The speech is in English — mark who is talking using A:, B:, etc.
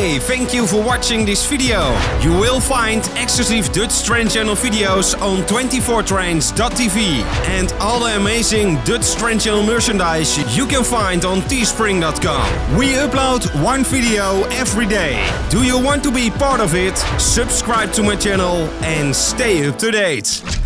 A: Hey, thank you for watching this video. You will find exclusive Dutch Train Channel videos on 24trains.tv and all the amazing Dutch Train Channel merchandise you can find on teespring.com. We upload one video every day. Do you want to be part of it? Subscribe to my channel and stay up to date.